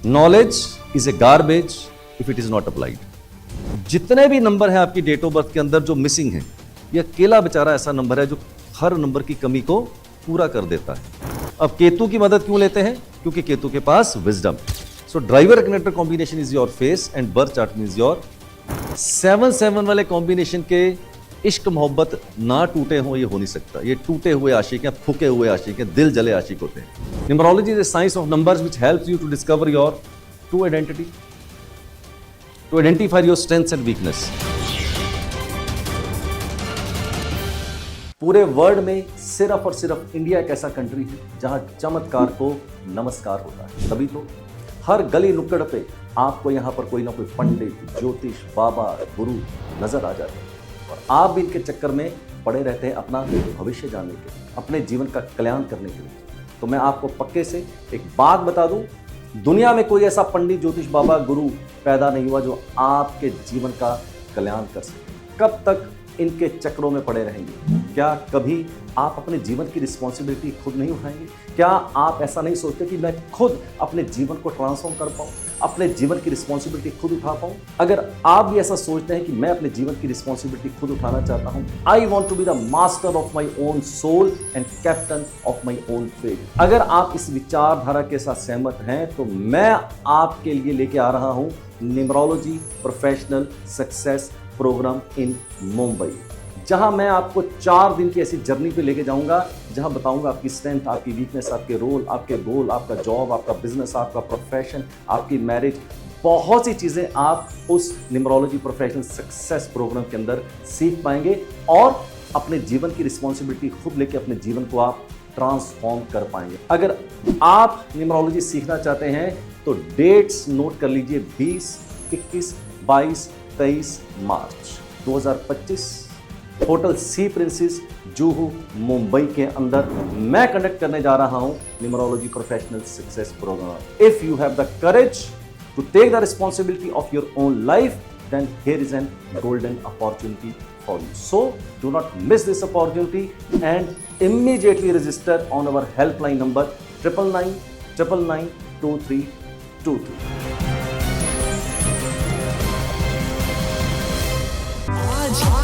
Knowledge is a garbage if it is not applied. जितने भी number हैं आपकी डेट ऑफ बर्थ के अंदर जो मिसिंग है, यह अकेला बेचारा ऐसा नंबर है जो हर नंबर की कमी को पूरा कर देता है। अब केतु की मदद क्यों लेते हैं? क्योंकि केतु के पास wisdom. So driver connector combination is your face and birth chart means your 7-7 वाले कॉम्बिनेशन के इश्क मोहब्बत ना टूटे हो, ये हो नहीं सकता। ये टूटे हुए आशिक हैं, फूके हुए आशिक हैं, दिल जले आशिक होते हैं। Numerology is the science of numbers which helps you to discover your true identity, to identify your strengths and weakness. पूरे वर्ल्ड में सिर्फ और सिर्फ इंडिया एक ऐसा कंट्री है जहां चमत्कार को नमस्कार होता है। तभी तो हर गली नुक्कड़ पे आपको यहाँ पर कोई ना कोई पंडित, ज्योतिष, बाबा, गुरु नजर आ जाते हैं और आप भी इनके चक्कर में पड़े रहते हैं अपना भविष्य जानने के लिए, अपने जीवन का कल्याण करने के लिए। तो मैं आपको पक्के से एक बात बता दूं, दुनिया में कोई ऐसा पंडित, ज्योतिष, बाबा, गुरु पैदा नहीं हुआ जो आपके जीवन का कल्याण कर सके। कब तक इनके चक्रों में पड़े रहेंगे? क्या कभी आप अपने जीवन की रिस्पॉन्सिबिलिटी खुद नहीं उठाएंगे? क्या आप ऐसा नहीं सोचते कि मैं खुद अपने जीवन को ट्रांसफॉर्म कर पाऊं, अपने जीवन की रिस्पॉन्सिबिलिटी खुद उठा पाऊं? अगर आप भी ऐसा सोचते हैं कि मैं अपने जीवन की रिस्पॉन्सिबिलिटी खुद उठाना चाहता हूं, I want to be the master of my own soul and captain of my own fate. अगर आप इस विचारधारा के साथ सहमत हैं तो मैं आपके लिए लेके आ रहा हूं न्यूमरोलॉजी प्रोफेशनल सक्सेस प्रोग्राम इन मुंबई, जहां मैं आपको 4 दिन की ऐसी जर्नी पे लेके जाऊंगा जहां बताऊंगा आपकी स्ट्रेंथ, आपकी वीकनेस, आपके रोल, आपके गोल, आपका जॉब, आपका बिजनेस, आपका प्रोफेशन, आपकी मैरिज, बहुत सी चीजें आप उस न्यूमरोलॉजी प्रोफेशनल सक्सेस प्रोग्राम के अंदर सीख पाएंगे और अपने जीवन की रिस्पॉन्सिबिलिटी खुद लेके अपने जीवन को आप ट्रांसफॉर्म कर पाएंगे। अगर आप न्यूमरोलॉजी सीखना चाहते हैं तो डेट्स नोट कर लीजिए, 20, 21, 22, 23 March 2025 hotel Sea Princess Juhu Mumbai के अंदर मैं कंडक्ट करने जा रहा हूं numerology professional success program. If you have the courage to take the responsibility of your own life, then here is an golden opportunity for you. So do not miss this opportunity and immediately register on our helpline number 9999992322।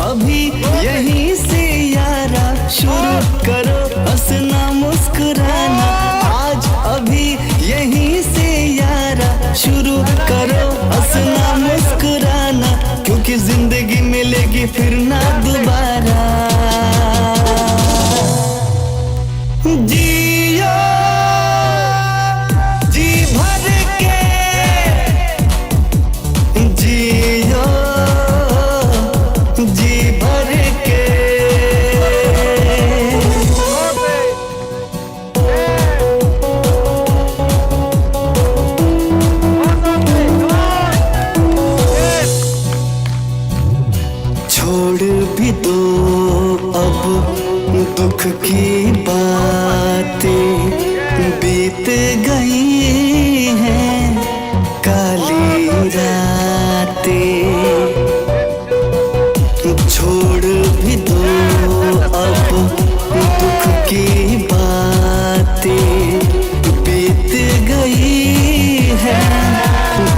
अभी यहीं से यारा शुरू करो हंसना मुस्कुराना। आज अभी यहीं से यारा शुरू करो हंसना मुस्कुराना, क्योंकि जिंदगी मिलेगी फिर ना दोबारा। जियो जी भर के, जियो जी भर के। छोड़ भी दो अब दुख की बातें, बीत गई हैं काली रातें। छोड़ भी दो अब दुख की बातें, बीत गई है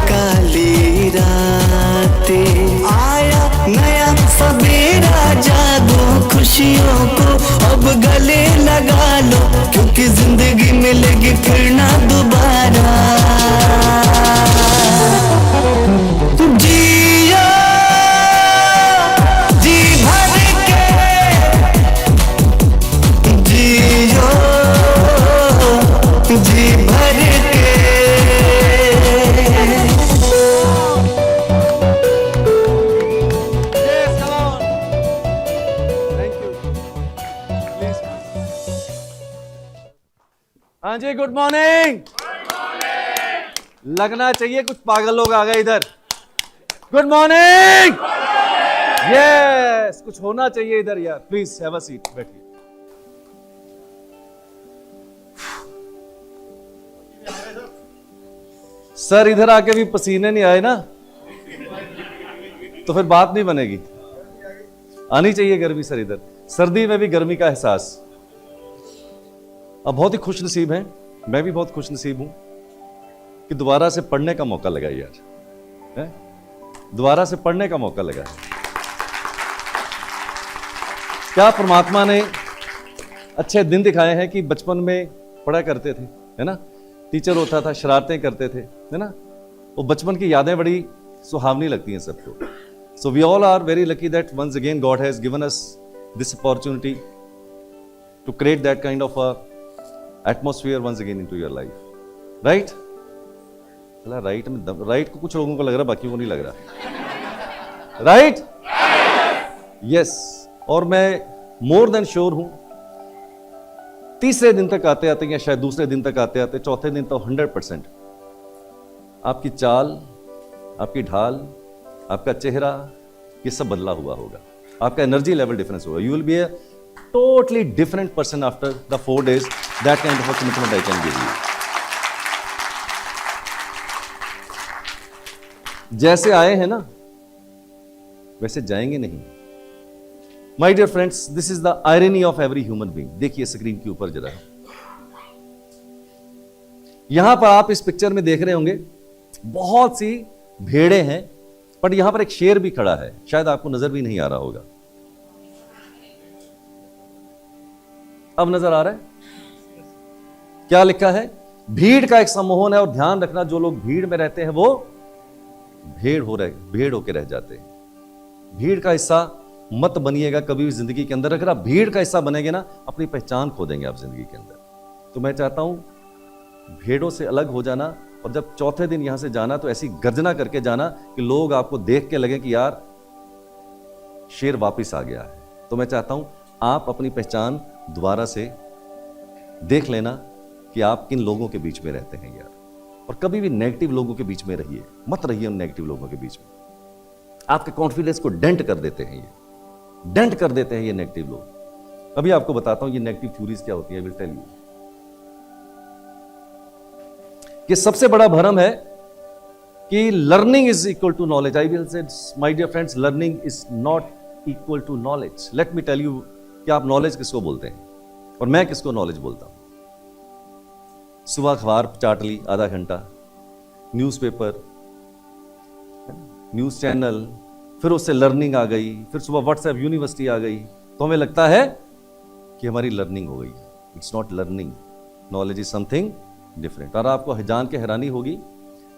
काली रातें। आया नया सवेरा, जागो खुशियों को अब गले लगा लो, क्योंकि जिंदगी मिलेगी फिर ना दोबारा। जियो जी भर के, जियो जी भर के। हाँ जी, गुड मॉर्निंग। लगना चाहिए कुछ पागल लोग आ गए इधर। Good morning. यस, कुछ होना चाहिए इधर यार। प्लीज हैव अ सीट, बैठिए। सर इधर आके भी पसीने नहीं आए ना तो फिर बात नहीं बनेगी। आनी चाहिए गर्मी सर इधर, सर्दी में भी गर्मी का एहसास। अब बहुत ही खुश नसीब हैं, मैं भी बहुत खुश नसीब हूं कि दोबारा से पढ़ने का मौका लगा यार, है? दोबारा से पढ़ने का मौका लगा। क्या परमात्मा ने अच्छे दिन दिखाए हैं कि बचपन में पढ़ा करते थे, है ना, टीचर होता था, शरारतें करते थे, है ना, वो बचपन की यादें बड़ी सुहावनी लगती हैं सबको। So we all are very lucky that once again God has given us this opportunity to create that kind of a atmosphere once again into your life, right? Right में राइट को कुछ लोगों को लग रहा है, बाकी को नहीं लग रहा, राइट? यस। और मैं मोर देन श्योर हूं, तीसरे दिन तक आते आते या शायद दूसरे दिन तक आते आते चौथे दिन तो 100% आपकी चाल, आपकी ढाल, आपका चेहरा, ये सब बदला हुआ होगा। आपका एनर्जी लेवल डिफरेंस होगा। You will be a totally different person after the 4 days। That kind of commitment I can give you. जैसे आए हैं ना वैसे जाएंगे नहीं। My dear friends, this is the irony of every human being. देखिए screen के ऊपर जरा, यहां पर आप इस पिक्चर में देख रहे होंगे बहुत सी भेड़ें हैं, बट यहां पर एक शेर भी खड़ा है, शायद आपको नजर भी नहीं आ रहा होगा। अब नजर आ रहा है? क्या लिखा है? भीड़ का एक सम्मोहन है, और ध्यान रखना जो लोग भीड़ में रहते हैं वो भेड़ होके रह जाते हैं। भीड़ का हिस्सा मत बनिएगा कभी भी जिंदगी के अंदर। अगर आप भीड़ का हिस्सा बनेंगे ना, अपनी पहचान खो देंगे आप जिंदगी के अंदर। तो मैं चाहता हूं भेड़ों से अलग हो जाना, और जब चौथे दिन यहां से जाना तो ऐसी गर्जना करके जाना कि लोग आपको देख के लगे कि यार शेर वापिस आ गया है। तो मैं चाहता हूं आप अपनी पहचान दोबारा से देख लेना कि आप किन लोगों के बीच में रहते हैं यार। और कभी भी नेगेटिव लोगों के बीच में रहिए मत, रहिए उन नेगेटिव लोगों के बीच में। आपके कॉन्फिडेंस को डेंट कर देते हैं ये, डेंट कर देते हैं ये नेगेटिव लोग। अभी आपको बताता हूं ये नेगेटिव थ्योरीज क्या होती है। विल टेल यू कि सबसे बड़ा भ्रम है कि learning is equal to knowledge. I will say my dear friends, learning is not equal to knowledge. Let me tell you कि आप नॉलेज किसको बोलते हैं और मैं किसको नॉलेज बोलता हूं। सुबह अखबार चाट ली आधा घंटा, न्यूज़पेपर, न्यूज़ चैनल, फिर उससे लर्निंग आ गई, फिर सुबह व्हाट्सएप यूनिवर्सिटी आ गई, तो हमें लगता है कि हमारी लर्निंग हो गई। It's not learning, knowledge is something different. और आपको जान के हैरानी होगी,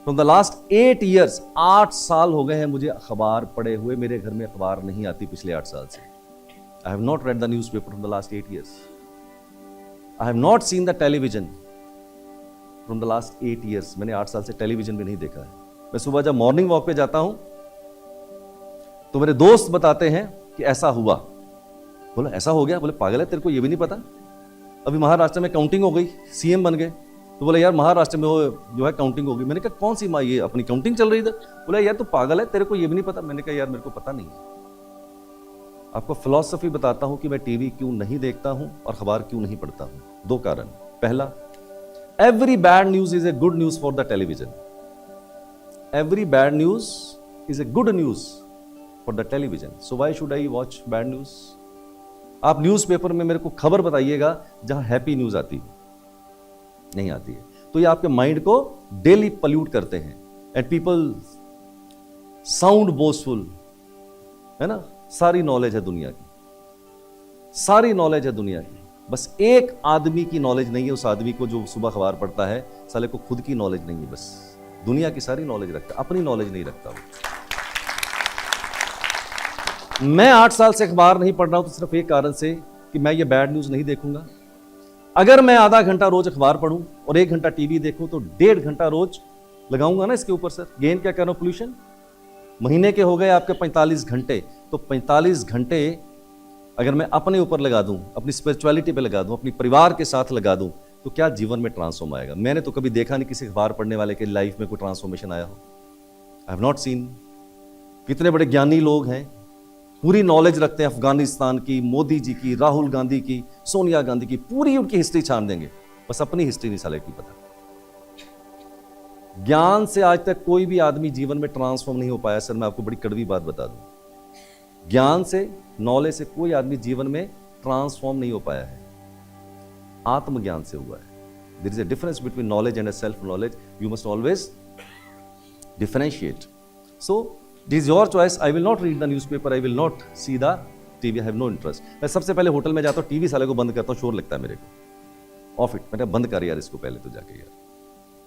फ्रॉम द लास्ट 8 years, 8 साल हो गए हैं मुझे अखबार पढ़े हुए। मेरे घर में अखबार नहीं आती पिछले 8 साल से। I have not read the news paper from the last 8 years। I have not seen the television from the last 8 years। मैंने 8 साल से टेलीविजन भी नहीं देखा है। मैं सुबह जब मॉर्निंग वॉक पे जाता हूं तो मेरे दोस्त बताते हैं कि ऐसा हुआ। बोला ऐसा हो गया? बोले पागल है, तेरे को ये भी नहीं पता? अभी महाराष्ट्र में काउंटिंग हो गई, सीएम बन गए। तो बोले यार महाराष्ट्र में वो जो है काउंटिंग हो गई। मैंने कहा कौन सी माँ, ये अपनी काउंटिंग चल रही थी? बोला यार तू पागल है, तेरे को ये भी नहीं पता? मैंने कहा यार मेरे को पता नहीं है। आपको फिलॉसफी बताता हूं कि मैं टीवी क्यों नहीं देखता हूं और अखबार क्यों नहीं पढ़ता हूं। 2 कारण। पहला, every bad news is a good news for the television. Every bad news is a good news for the television. So why should I watch bad news? आप न्यूज़पेपर में मेरे को खबर बताइएगा जहां हैप्पी न्यूज आती है, नहीं आती है। तो ये आपके माइंड को डेली पल्यूट करते हैं। एंड पीपल साउंड बोस्टफुल, है ना। सारी नॉलेज है दुनिया की, सारी नॉलेज है दुनिया की। बस एक आदमी की नॉलेज नहीं है, उस आदमी को जो सुबह अखबार पढ़ता है, साले को खुद की नॉलेज नहीं है। बस दुनिया की सारी नॉलेज रखता, अपनी नॉलेज नहीं रखता। मैं 8 साल से अखबार नहीं पढ़ रहा हूं तो सिर्फ एक कारण से कि मैं ये बैड न्यूज नहीं देखूंगा। अगर मैं आधा घंटा रोज अखबार पढ़ूं और 1 घंटा टीवी देखूं तो 1.5 घंटा रोज लगाऊंगा ना इसके ऊपर। सर गेन क्या कर रहा हूं? पोल्यूशन। महीने के हो गए आपके 45 घंटे, तो 45 घंटे अगर मैं अपने ऊपर लगा दूं, अपनी स्पिरिचुअलिटी पे लगा दूं, अपनी परिवार के साथ लगा दूं, तो क्या जीवन में ट्रांसफॉर्म आएगा? मैंने तो कभी देखा नहीं किसी अखबार पढ़ने वाले के लाइफ में कोई ट्रांसफॉर्मेशन आया हो। I have not seen. कितने बड़े ज्ञानी लोग हैं, पूरी नॉलेज रखते हैं अफगानिस्तान की, मोदी जी की, राहुल गांधी की, सोनिया गांधी की, पूरी उनकी हिस्ट्री छान देंगे, बस अपनी हिस्ट्री नहीं साले की पता। ज्ञान से आज तक कोई भी आदमी जीवन में ट्रांसफॉर्म नहीं हो पाया। सर मैं आपको बड़ी कड़वी बात बता दूं, ज्ञान से, नॉलेज से कोई आदमी जीवन में ट्रांसफॉर्म नहीं हो पाया है। आत्मज्ञान से हुआ है। There is a difference between knowledge and a self-knowledge. You must always differentiate. So, this is your choice. I will not read the newspaper. I will not see the TV. I have no interest. मैं सबसे पहले hotel में जाता हूँ, TV साले को बंद करता हूँ, शोर लगता है मेरे को. Off it. मैंने बंद कर यार इसको पहले तो जाके यार.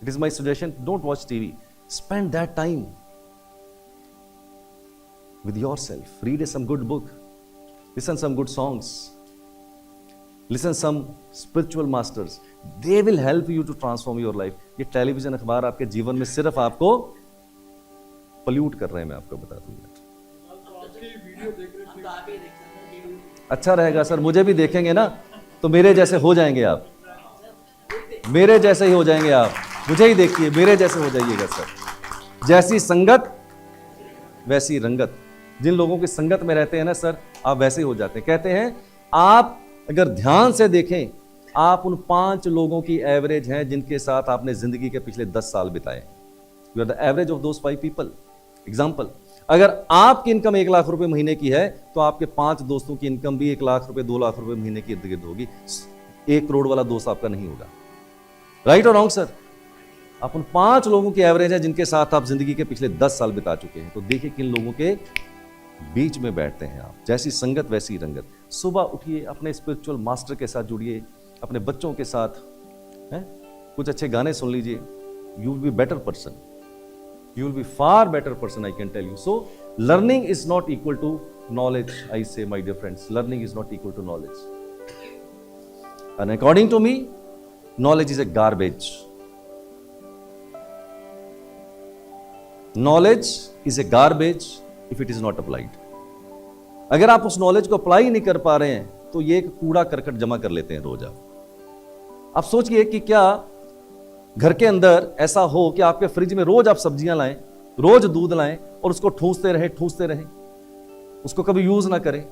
It is my suggestion. Don't watch TV. Spend that time with yourself. Read some good book. Listen some good songs. Listen some spiritual masters. They will help you to transform your life. ये television अखबार आपके जीवन में सिर्फ आपको pollute कर रहे हैं, मैं आपको बता दूंगा. अच्छा रहेगा सर, मुझे भी देखेंगे ना तो मेरे जैसे हो जाएंगे आप. मेरे जैसे ही हो जाएंगे आप. मुझे ही देखिए, मेरे जैसे हो जाइएगा सर. जैसी संगत वैसी रंगत. जिन लोगों की संगत में रहते हैं ना सर, आप वैसे ही हो जाते हैं. कहते हैं आप अगर ध्यान से देखें, आप उन 5 लोगों की एवरेज हैं जिनके साथ आपने जिंदगी के पिछले 10 साल बिताए. You are the average of those 5 people. Example, अगर आपकी इनकम 1 लाख रुपए महीने की है तो आपके 5 दोस्तों की इनकम भी 1 लाख रुपए 2 लाख रुपए महीने की इर्द गिर्द होगी. 1 करोड़ वाला दोस्त आपका नहीं होगा. राइट और रॉन्ग सर? आप उन 5 लोगों की एवरेज है जिनके साथ आप जिंदगी के पिछले 10 साल बिता चुके हैं. तो देखिए किन लोगों के बीच में बैठते हैं आप. जैसी संगत वैसी रंगत. सुबह उठिए, अपने स्पिरिचुअल मास्टर के साथ जुड़िए, अपने बच्चों के साथ कुछ अच्छे गाने सुन लीजिए. You will be better person. You will be far better person, I can tell you. So, learning is not equal to knowledge, I say, my dear friends. Learning is not equal to knowledge. And according to me, knowledge is a garbage. Knowledge is a garbage if it is not applied. अगर आप उस knowledge को apply नहीं कर पा रहे हैं तो ये एक कूड़ा करकट जमा कर लेते हैं रोज आप सोचिए कि क्या घर के अंदर ऐसा हो कि आपके फ्रिज में रोज आप सब्जियां लाएं, रोज दूध लाएं और उसको ठूंसते रहें, उसको कभी यूज ना करें.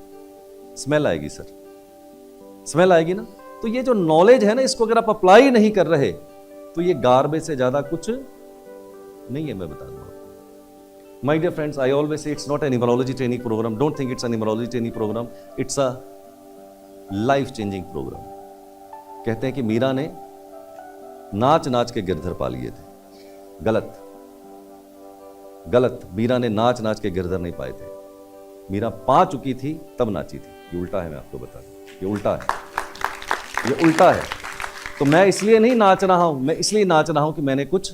स्मेल आएगी सर, स्मेल आएगी ना. तो ये जो नॉलेज है ना, इसको अगर आप अप्लाई नहीं कर रहे तो ये गार्बेज से ज्यादा कुछ नहीं है, मैं बता दूंगा. My dear friends, I always say it's not a numerology training program. Don't think it's a numerology training program. It's a life-changing program. कहते हैं कि मीरा ने नाच नाच के गिरधर पा लिए थे. गलत. मीरा ने नाच नाच के गिरधर नहीं पाए थे. मीरा पा चुकी थी तब नाची थी. ये उल्टा है, मैं आपको बता दूं. ये उल्टा है. तो मैं इसलिए नहीं नाच रहा हूं, मैं इसलिए नाच रहा हूं कि मैंने कुछ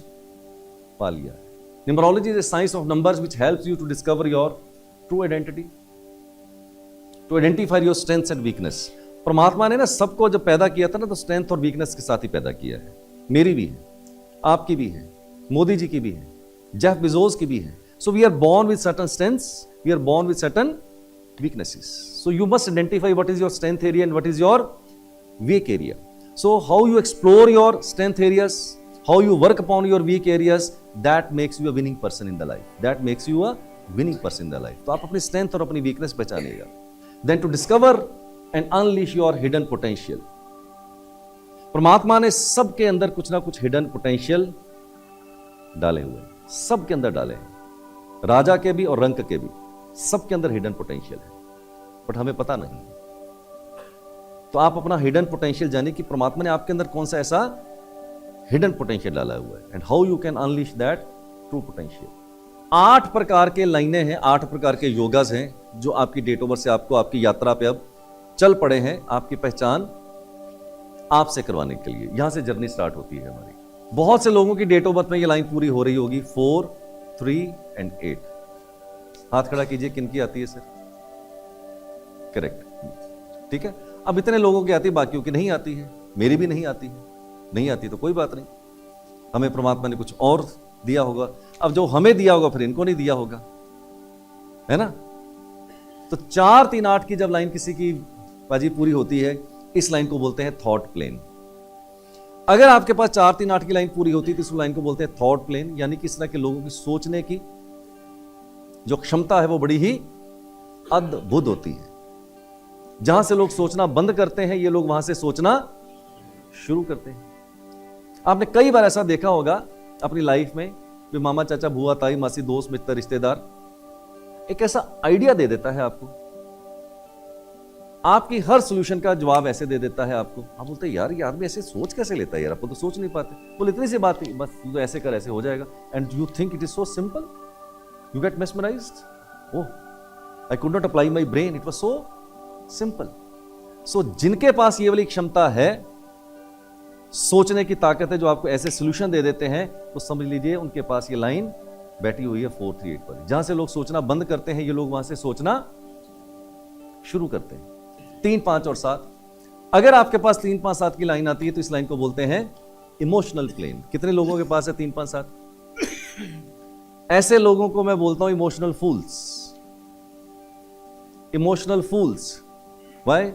पा लिया है. Numerology is a science of numbers which helps you to discover your true identity, to identify your strengths and weakness. परमात्मा ने ना सबको जब पैदा किया था ना, तो स्ट्रेंथ और वीकनेस के साथ ही पैदा किया है. मेरी भी है, आपकी भी है, मोदी जी की भी है, जेफ बेजोस की भी है. So we are born with certain strengths, we are born with certain weaknesses. So you must identify what is your strength area and what is your weak area. So how you explore your strength areas, how you work upon your weak areas, that makes you a winning person in the life. That makes you a winning person in the life. तो आप अपनी strength और अपनी weakness पहचानिएगा. Then to discover and unleash your hidden potential. परमात्मा ने सबके अंदर कुछ ना कुछ hidden potential डाले हुए हैं. सबके अंदर डाले हैं. राजा के भी और रंक के भी. सबके अंदर hidden potential है. बट हमें पता नहीं. तो आप अपना hidden potential जानिए कि परमात्मा ने आपके अंदर कौन सा ऐसा हिडन पोटेंशियल डाला हुआ है, and how you can unleash that true potential. 8 प्रकार के लाइनें हैं, 8 प्रकार के योगास हैं जो आपकी डेट ऑफ बर्थ से आपको आपकी यात्रा पे अब चल पड़े हैं, आपकी पहचान आपसे करवाने के लिए. यहां से जर्नी स्टार्ट होती है हमारी. बहुत से लोगों की डेट ऑफ बर्थ में ये लाइन पूरी हो रही होगी. 4, 3 and 8. हाथ खड़ा कीजिए, किनकी आती है सर? करेक्ट, ठीक है. अब इतने लोगों की आती है, बाकियों की नहीं आती है. मेरी भी नहीं आती है. नहीं आती तो कोई बात नहीं, हमें परमात्मा ने कुछ और दिया होगा. अब जो हमें दिया होगा फिर इनको नहीं दिया होगा, है ना. तो 4, 3, 8 की जब लाइन किसी की बाजी पूरी होती है, इस लाइन को बोलते हैं थॉट प्लेन. अगर आपके पास 4, 3, 8 की लाइन पूरी होती है तो इस लाइन को बोलते हैं थॉट प्लेन. यानी कि इस तरह के लोगों की सोचने की जो क्षमता है वो बड़ी ही अद्भुत होती है. जहां से लोग सोचना बंद करते हैं, ये लोग वहां से सोचना शुरू करते हैं. आपने कई बार ऐसा देखा होगा अपनी लाइफ में कि मामा, चाचा, बुआ, ताई, मासी, दोस्त, मित्र, रिश्तेदार एक ऐसा आइडिया दे देता है आपको. आपकी हर सॉल्यूशन का जवाब ऐसे दे देता है आपको। आप बोलते हैं यार ये आदमी ऐसे सोच कैसे लेता है यार, आपको तो सोच नहीं पाते। बोले इतनी सी बात ही, बस तू तो ऐसे कर ऐसे हो जाएगा। And you think it is so simple, you get mesmerised. Oh, I could not apply my brain, it was so simple. So जिनके पास ये वाली क्षमता है, सोचने की ताकत है, जो आपको ऐसे सोल्यूशन दे देते हैं, तो समझ लीजिए उनके पास ये लाइन बैठी हुई है 438 पर। जहां से लोग सोचना बंद करते हैं, ये लोग वहां से सोचना शुरू करते हैं। 3, 5 और 7। अगर आपके पास 3, 5, 7 की लाइन आती है तो इस लाइन को बोलते हैं इमोशनल प्लेन। कितने लोगों के पास है 3, 5, 7? ऐसे लोगों को मैं बोलता हूं emotional fools. Emotional fools, why?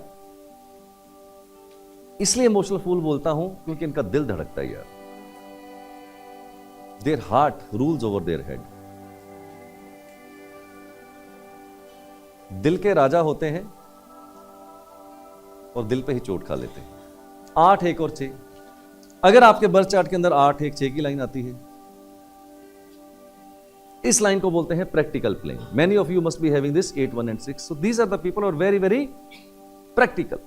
इसलिए इमोशनल फूल बोलता हूं क्योंकि इनका दिल धड़कता है यार। Their heart rules over their head. दिल के राजा होते हैं और दिल पे ही चोट खा लेते हैं। 8, 1 और 6। अगर आपके बर्थ चार्ट के अंदर 8, 1, 6 की लाइन आती है, इस लाइन को बोलते हैं practical plane. Many of you must be having this 8, 1 and 6। So these are the people are very very practical.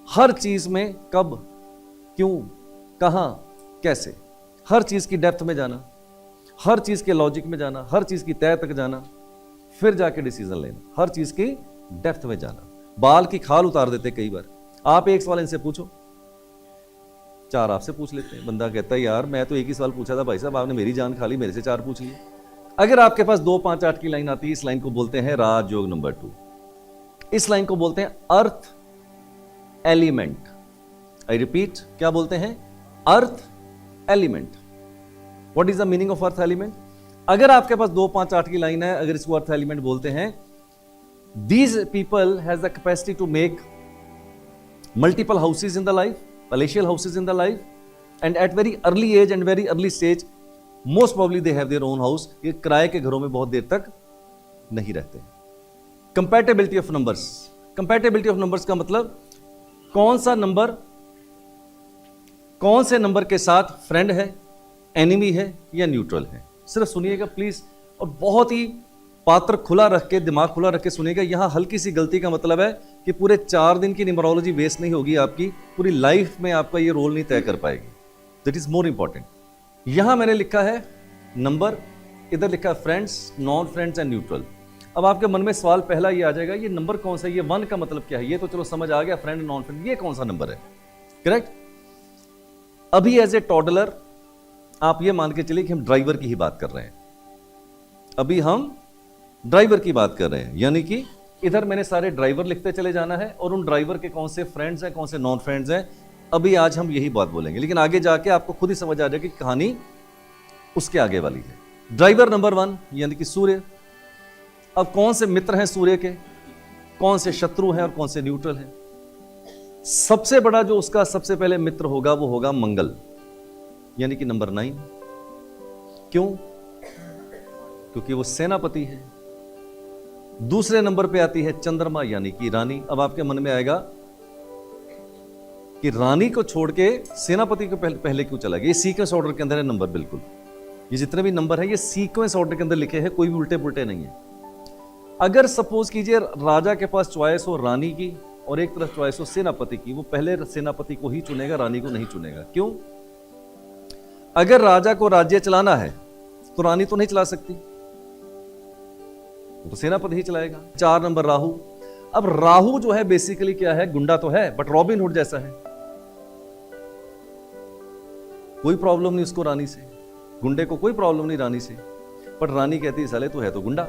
हर चीज में कब, क्यों, कहां, कैसे, हर चीज की डेप्थ में जाना, हर चीज के लॉजिक में जाना, हर चीज की तय तक जाना, फिर जाके डिसीजन लेना, हर चीज की डेप्थ में जाना। बाल की खाल उतार देते कई बार। आप एक सवाल इनसे पूछो, 4 आपसे पूछ लेते हैं। बंदा कहता है यार मैं तो एक ही सवाल पूछा था भाई साहब, आपने मेरी जान खा ली, मेरे से 4 पूछ लिए। अगर आपके पास 2, 5, 8 की लाइन आती है, इस लाइन को बोलते हैं राजयोग नंबर 2। इस लाइन को बोलते हैं अर्थ एलिमेंट। आई रिपीट, क्या बोलते हैं? Earth element. What is the meaning of earth element? अगर आपके पास 2, 5, 8 की लाइन है, अगर इसको अर्थ एलिमेंट बोलते हैं, these people has the capacity to make multiple houses in the life, palatial houses in the life, and at very early age and very early stage most probably they have their own house। ये किराए के घरों में बहुत देर तक नहीं रहते। Compatibility of numbers. Compatibility of numbers का मतलब कौन सा नंबर कौन से नंबर के साथ फ्रेंड है, एनिमी है या न्यूट्रल है। सिर्फ सुनिएगा प्लीज, और बहुत ही पात्र खुला रख के, दिमाग खुला रख के सुनिएगा। यहां हल्की सी गलती का मतलब है कि पूरे 4 दिन की न्यूमरोलॉजी वेस्ट नहीं होगी आपकी, पूरी लाइफ में आपका ये रोल नहीं तय कर पाएगी। That is more important. यहां मैंने लिखा है नंबर, इधर लिखा है friends, non friends and neutral. अब आपके मन में सवाल पहला ये आ जाएगा, ये नंबर कौन सा है, ये 1 का मतलब क्या है? ये तो चलो समझ आ गया, फ्रेंड नॉन फ्रेंड, ये कौन सा नंबर है? करेक्ट। अभी एज ए टॉडलर आप ये मान के चलिए कि हम ड्राइवर की ही बात कर रहे हैं। अभी हम ड्राइवर की बात कर रहे हैं, यानी कि इधर मैंने सारे ड्राइवर लिखते चले जाना है और उन ड्राइवर के कौन से फ्रेंड्स हैं, कौन से नॉन फ्रेंड्स हैं। अभी आज हम यही बात बोलेंगे, लेकिन आगे जाके आपको खुद ही समझ आ जाएगी कि कहानी उसके आगे वाली है। ड्राइवर नंबर 1 यानी कि सूर्य। अब कौन से मित्र हैं सूर्य के, कौन से शत्रु हैं और कौन से न्यूट्रल हैं? सबसे बड़ा जो उसका सबसे पहले मित्र होगा वो होगा मंगल, यानी कि नंबर 9। क्यों? क्योंकि वो सेनापति है। दूसरे नंबर पे आती है चंद्रमा यानी कि रानी। अब आपके मन में आएगा कि रानी को छोड़ के सेनापति को पहले क्यों चला गया? ये सीक्वेंस ऑर्डर के अंदर है नंबर, बिल्कुल। ये जितने भी नंबर हैं ये सीक्वेंस ऑर्डर के अंदर लिखे हैं, कोई भी उल्टे पुल्टे नहीं है। अगर सपोज कीजिए राजा के पास चॉइस हो रानी की और एक तरफ चॉइस हो सेनापति की, वो पहले सेनापति को ही चुनेगा, रानी को नहीं चुनेगा। क्यों? अगर राजा को राज्य चलाना है तो रानी तो नहीं चला सकती, तो सेनापति ही चलाएगा। 4 नंबर राहु। अब राहु जो है बेसिकली क्या है? गुंडा तो है बट रॉबिन हुड जैसा है। कोई प्रॉब्लम नहीं उसको रानी से, गुंडे को कोई प्रॉब्लम नहीं रानी से, बट रानी कहती है साले तू है तो गुंडा,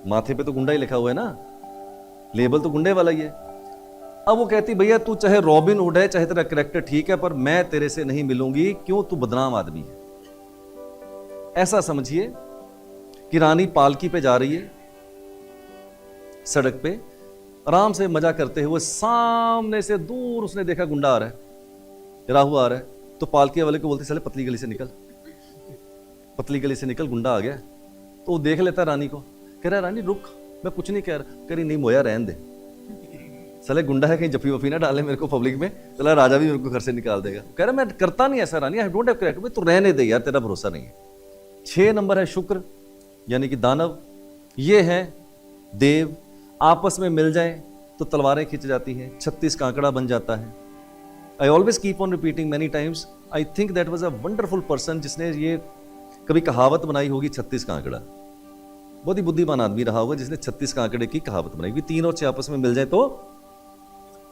माथे पे तो गुंडा ही लिखा हुआ है ना, लेबल तो गुंडे वाला ही है। अब वो कहती भैया तू चाहे रॉबिन हुड है, चाहे तेरा कैरेक्टर ठीक है, पर मैं तेरे से नहीं मिलूंगी। क्यों? तू बदनाम आदमी है। ऐसा समझिए कि रानी पालकी पे जा रही है सड़क पे, आराम से मजा करते हुए, सामने से दूर उसने देखा गुंडा आ रहा है, राहु आ रहा है, तो पालकी वाले को बोलते साले पतली गली से निकल, पतली गली से निकल, गुंडा आ गया। तो वो देख लेता रानी को, कह रहा रानी रुक, मैं कुछ नहीं कह रहा। कह रही नहीं मोया रहन दे, साले गुंडा है, कहीं जफी वफी ना डाले मेरे को पब्लिक में, चला राजा भी मेरे को घर से निकाल देगा। कह रहा मैं करता नहीं ऐसा रानी, आई डोंट हैव कैरेक्टर। तू रहने दे यार, तेरा भरोसा नहीं है। 6 नंबर है शुक्र यानी कि दानव। ये है देव, आपस में मिल जाएं तो तलवारें खिंच जाती हैं, 36 का आंकड़ा बन जाता है। I always keep on repeating many times, I think that was a wonderful person जिसने ये कभी कहावत बनाई होगी 36 का आंकड़ा। बहुत ही बुद्धिमान आदमी रहा होगा जिसने 36 का आंकड़े की कहावत बनाई कि 3 और 6 आपस में मिल जाए तो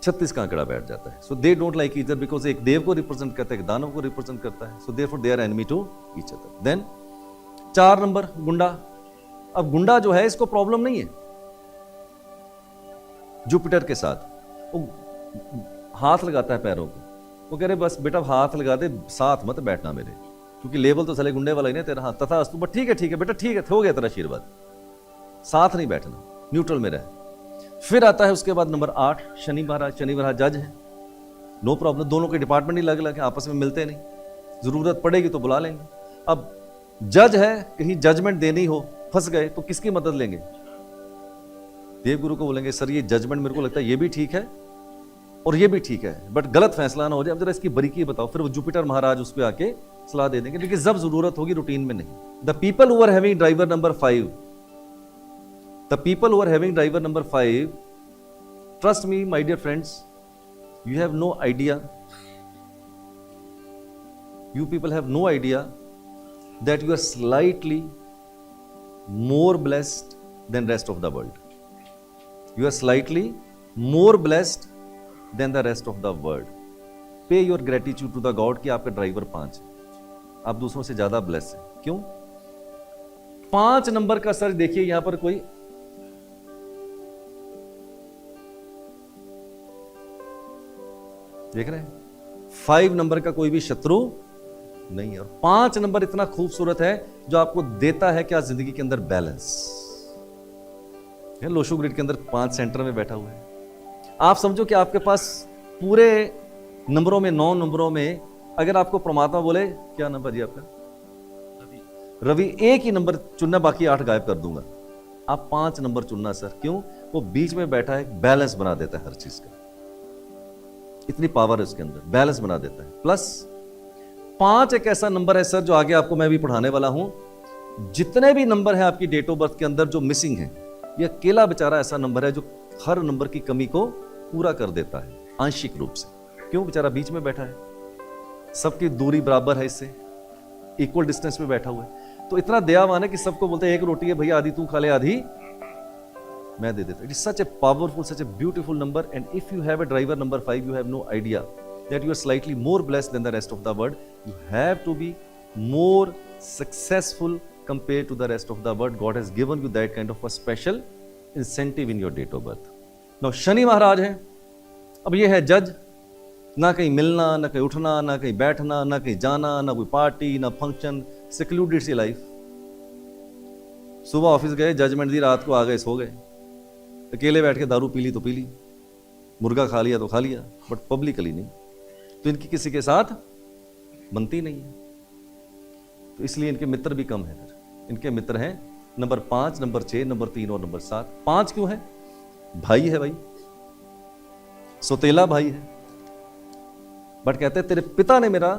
36 का आंकड़ा बैठ जाता है। So they don't like each other because एक देव को रिप्रेजेंट करता है, एक दानव को रिप्रेजेंट करता है। So therefore they are enemy to each other. Then 4 number गुंडा। अब गुंडा जो है इसको प्रॉब्लम नहीं है जुपिटर के साथ, वो हाथ लगाता है पैरों को, वो कह रहे बस बेटा हाथ लगा दे, साथ मत बैठना मेरे, क्योंकि लेवल तो चले गुंडे वाला ही नहीं तेरा। हाथ तथा अस्तु, बट ठीक है बेटा ठीक है, हो गया तेरा आशीर्वाद, साथ नहीं बैठना, न्यूट्रल में रहे। फिर आता है उसके बाद नंबर 8 शनि महाराज। शनि महाराज जज है, नो प्रॉब्लम, दोनों के डिपार्टमेंट ही अलग अलग है, आपस में मिलते नहीं, जरूरत पड़ेगी तो बुला लेंगे। अब जज है, कहीं जजमेंट देनी हो, फंस गए तो किसकी मदद लेंगे? देव गुरु को बोलेंगे सर ये जजमेंट मेरे को लगता है ये भी ठीक है और ये भी ठीक है, बट गलत फैसला ना हो जाए, अब जरा इसकी बारीकी बताओ। फिर वो जुपिटर महाराज उसको आके सलाह दे देंगे, लेकिन जब जरूरत होगी, रूटीन में नहीं। The people who are having driver number 5, the people who are having driver number 5, trust me my dear friends, you have no idea, you people have no idea that you are slightly more blessed than rest of the world. You are slightly more blessed than the rest of the world. Pay your gratitude to the God कि आपका driver 5 है, आप दूसरों से ज्यादा bless है। क्यों? 5 number का सर देखिए यहां पर कोई देख रहे हैं, 5 नंबर का कोई भी शत्रु नहीं है। और 5 नंबर इतना खूबसूरत है जो आपको देता है क्या जिंदगी के अंदर बैलेंस। लोशो ग्रिड के अंदर 5 सेंटर में बैठा हुआ है। आप समझो कि आपके पास पूरे नंबरों में 9 नंबरों में अगर आपको परमात्मा बोले क्या नंबर जी आपका? रवि, एक ही नंबर चुनना, बाकी 8 गायब कर दूंगा, आप 5 नंबर चुनना सर। क्यों? वो बीच में बैठा है, बैलेंस बना देता है हर चीज का, इतनी पावर है उसके अंदर, बैलेंस बना देता है। प्लस 5 एक ऐसा नंबर है सर जो आगे आपको मैं भी पढ़ाने वाला हूं। जितने भी नंबर है आपकी डेट ऑफ बर्थ के अंदर जो मिसिंग है, ये अकेला बेचारा ऐसा नंबर है जो हर नंबर की कमी को पूरा कर देता है आंशिक रूप से। क्यों? बेचारा बीच में बैठा है, सबकी दूरी बराबर है, इससे इक्वल डिस्टेंस पे बैठा हुआ है, तो इतना दयावान है कि सबको बोलते हैं एक रोटी है भैया, आधी तू खा ले आधी मैं दे देता। It is such a powerful, such a beautiful number, and if you have a driver number 5, you have no idea that you are slightly more blessed than the rest of the world. You have to be more successful compared to the rest of the world. God has given you that kind of a special incentive in your date of birth. Now Shani Maharaj है, अब ये है जज, ना कहीं मिलना, ना कहीं उठना, ना कहीं बैठना, ना कहीं जाना, ना कोई पार्टी, ना फंक्शन, secluded सी लाइफ। सुबह ऑफिस गए, जजमेंट दी, रात को आ गए, सो गए, अकेले बैठ के दारू पी ली तो पी ली, मुर्गा खा लिया तो खा लिया, बट पब्लिकली नहीं। तो इनकी किसी के साथ बनती नहीं है, तो इसलिए इनके मित्र भी कम है। फिर इनके मित्र हैं नंबर 5, नंबर 6, नंबर 3 और नंबर 7। 5 क्यों है? भाई है भाई, सौतेला भाई है, बट कहते हैं तेरे पिता ने मेरा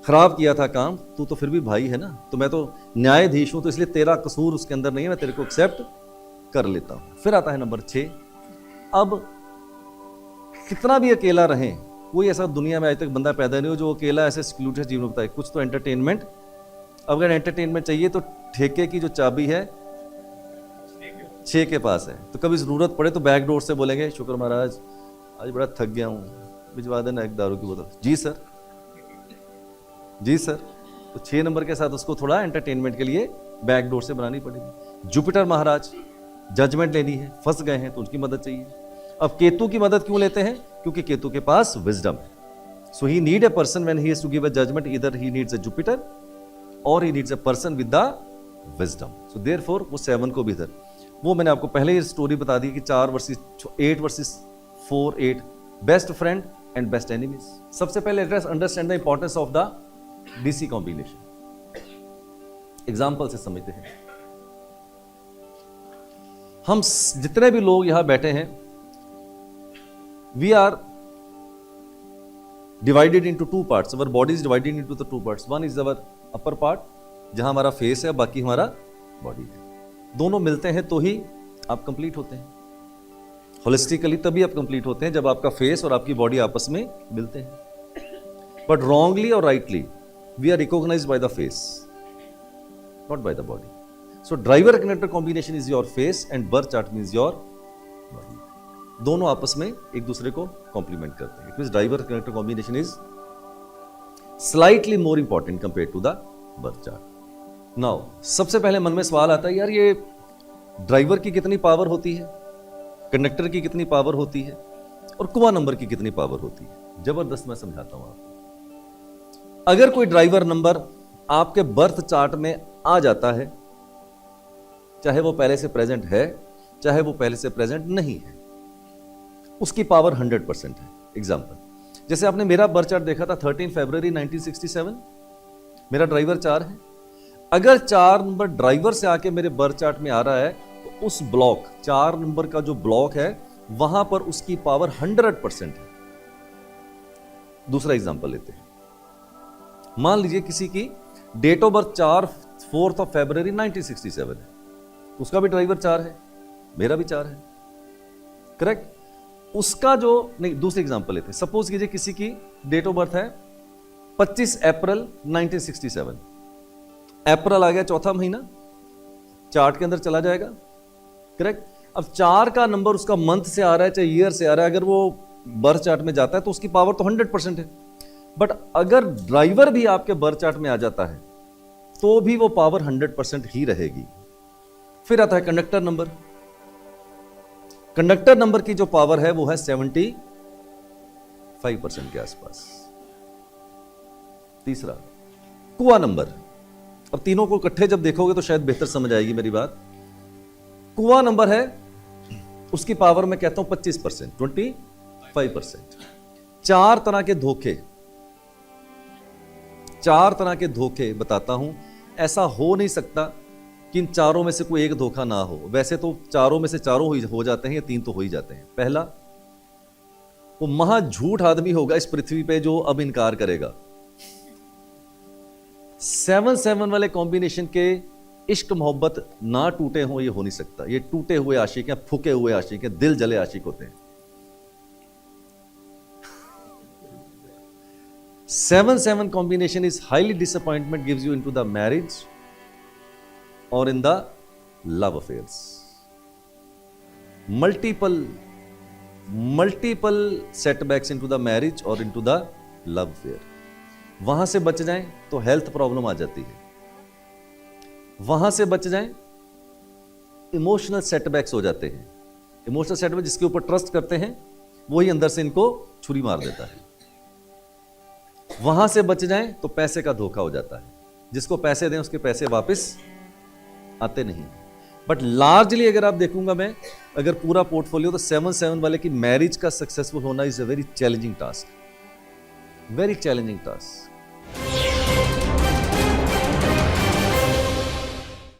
खराब किया था काम, तू तो फिर भी भाई है ना, तो मैं तो न्यायाधीश हूं, तो इसलिए तेरा कसूर उसके अंदर नहीं है, मैं तेरे को एक्सेप्ट कर लेता हूं। फिर आता है नंबर 6। अब कितना भी अकेला रहे, कोई ऐसा दुनिया में आज तक बंदा पैदा नहीं हो जो अकेला ऐसे सिक्लूडेड जीवन बताए। कुछ तो एंटरटेनमेंट, अगर एंटरटेनमेंट चाहिए तो ठेके की जो चाबी है 6 के पास है, तो कभी जरूरत पड़े तो बैक डोर से बोलेंगे शुक्र महाराज आज बड़ा थक गया हूँ, भिजवा देना एक दारू की बोतल। जी सर, जी सर। तो 6 नंबर के साथ उसको थोड़ा एंटरटेनमेंट के लिए बैक डोर से बनानी पड़ेगी। जुपिटर महाराज जजमेंट लेनी है, फंस गए हैं तो उनकी मदद चाहिए। अब केतु की मदद क्यों लेते हैं? क्योंकि केतु के पास विजडम है। So he need a person when he has to give a judgement, either he needs a Jupiter or he needs a person with the wisdom. So therefore वो 7 को भी इधर, वो मैंने आपको पहले ही स्टोरी बता दी कि 4 versus 8 versus 4, 8 best friend and best enemies. सबसे पहले let us understand the importance of the DC combination. Example से समझते हैं। हम जितने भी लोग यहां बैठे हैं, we are divided into 2 parts. Our body is divided into the 2 parts. One is our upper part, जहां हमारा फेस है, बाकी हमारा बॉडी है। दोनों मिलते हैं तो ही आप कंप्लीट होते हैं। होलिस्टिकली तभी आप कंप्लीट होते हैं जब आपका फेस और आपकी बॉडी आपस में मिलते हैं। बट रॉन्गली और rightly we are recognized by the face, not by the body. So driver connector combination is your face and birth chart means your body. दोनों आपस में एक दूसरे को कॉम्प्लीमेंट करते हैं। It means driver connector combination is slightly more important compare to the birth chart. Now सबसे पहले मन में सवाल आता है, यार ये ड्राइवर की कितनी पावर होती है, कंडक्टर की कितनी पावर होती है और कुआ नंबर की कितनी पावर होती है। जबरदस्त मैं समझाता हूं आपको। अगर कोई ड्राइवर नंबर आपके बर्थ चार्ट में आ जाता है, चाहे वो पहले से प्रेजेंट है चाहे वो पहले से प्रेजेंट नहीं है, उसकी पावर 100% है। एग्जांपल, जैसे आपने मेरा बर्थ चार्ट देखा था 13 फरवरी 1967, मेरा ड्राइवर 4 है। अगर 4 नंबर ड्राइवर से आके मेरे बर्थ चार्ट में आ रहा है तो उस ब्लॉक 4 नंबर का जो ब्लॉक है वहां पर उसकी पावर 100% है। दूसरा एग्जांपल लेते हैं। मान लीजिए किसी की डेट ऑफ बर्थ 4 फरवरी 1967 है, उसका भी ड्राइवर 4 है, मेरा भी 4 है, करेक्ट। उसका जो नहीं, दूसरी एग्जांपल लेते हैं। सपोज कीजिए किसी की डेट ऑफ बर्थ है 25 अप्रैल 1967। अप्रैल आ गया, चौथा महीना चार्ट के अंदर चला जाएगा, करेक्ट। अब 4 का नंबर उसका मंथ से आ रहा है चाहे ईयर से आ रहा है, अगर वो बर्थ चार्ट में जाता है तो उसकी पावर तो 100% है। बट अगर ड्राइवर भी आपके बर्थ चार्ट में आ जाता है तो भी वो पावर 100% ही रहेगी। फिर आता है कंडक्टर नंबर। कंडक्टर नंबर की जो पावर है वो है 75% के आसपास। तीसरा कुआ नंबर। अब तीनों को इकट्ठे जब देखोगे तो शायद बेहतर समझ आएगी मेरी बात। कुआ नंबर है, उसकी पावर मैं कहता हूं 25%, 25%। 4 तरह के धोखे बताता हूं। ऐसा हो नहीं सकता कि इन चारों में से कोई एक धोखा ना हो। वैसे तो चारों में से चारों हो जाते हैं या 3 तो हो ही जाते हैं। पहला, वो महा झूठ आदमी होगा इस पृथ्वी पे जो अब इनकार करेगा। 7-7 वाले कॉम्बिनेशन के इश्क मोहब्बत ना टूटे हो, ये हो नहीं सकता। ये टूटे हुए आशिक हैं, फूके हुए आशिक हैं, दिल जले आशिक होते हैं। 7-7 combination is highly disappointment, gives you into the marriage or in the love affairs. Multiple setbacks into the marriage or into the love affair. वहां से बच जाएं तो हेल्थ प्रॉब्लम आ जाती है। वहां से बच जाएं, इमोशनल सेटबैक्स हो जाते हैं। इमोशनल सेटबैक जिसके ऊपर ट्रस्ट करते हैं वही अंदर से इनको छुरी मार देता है। वहां से बच जाएं तो पैसे का धोखा हो जाता है। जिसको पैसे दें उसके पैसे वापस आते नहीं। बट लार्जली अगर आप देखूंगा मैं, अगर पूरा पोर्टफोलियो, तो 7-7 वाले की मैरिज का सक्सेसफुल होना is a very challenging task, very challenging task.